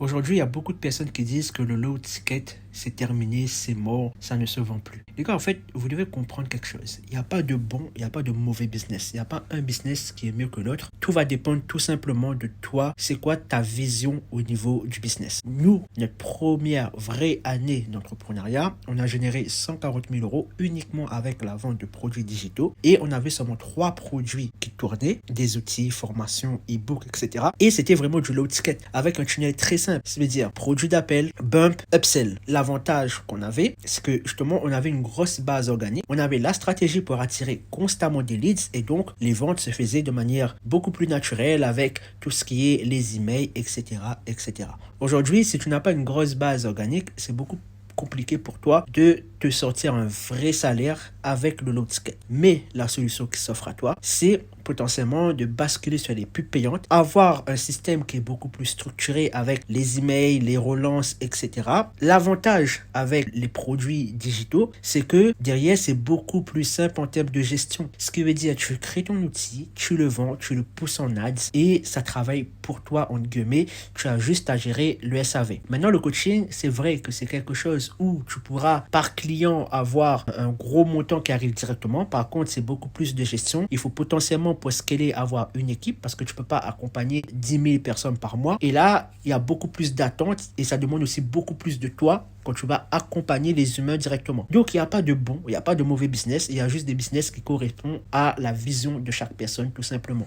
Aujourd'hui, il y a beaucoup de personnes qui disent que le low ticket, c'est terminé, c'est mort, ça ne se vend plus. Les gars, en fait, vous devez comprendre quelque chose. Il n'y a pas de bon, il n'y a pas de mauvais business. Il n'y a pas un business qui est mieux que l'autre. Tout va dépendre tout simplement de toi. C'est quoi ta vision au niveau du business? Nous, notre première vraie année d'entrepreneuriat, on a généré 140 000 euros uniquement avec la vente de produits digitaux. Et on avait seulement 3 produits qui tournaient, des outils, formations, e-book, etc. Et c'était vraiment du low ticket avec un tunnel très simple. C'est-à-dire produit d'appel, bump, upsell. L'avantage qu'on avait, c'est que justement, on avait une grosse base organique. On avait la stratégie pour attirer constamment des leads et donc les ventes se faisaient de manière beaucoup plus naturelle avec tout ce qui est les emails, etc., etc. Aujourd'hui, si tu n'as pas une grosse base organique, c'est beaucoup compliqué pour toi de te sortir un vrai salaire avec le low ticket. Mais la solution qui s'offre à toi, c'est potentiellement de basculer sur les pubs payantes, avoir un système qui est beaucoup plus structuré avec les emails, les relances, etc. L'avantage avec les produits digitaux, c'est que derrière, c'est beaucoup plus simple en termes de gestion. Ce qui veut dire, tu crées ton outil, tu le vends, tu le pousses en ads et ça travaille pour toi, entre guillemets. Tu as juste à gérer le SAV. Maintenant, le coaching, c'est vrai que c'est quelque chose où tu pourras par client avoir un gros montant qui arrive directement. Par contre, c'est beaucoup plus de gestion. Il faut potentiellement pour scaler avoir une équipe parce que tu peux pas accompagner 10 000 personnes par mois. Et là, il y a beaucoup plus d'attentes et ça demande aussi beaucoup plus de toi quand tu vas accompagner les humains directement. Donc, il n'y a pas de bon, il n'y a pas de mauvais business. Il y a juste des business qui correspondent à la vision de chaque personne tout simplement.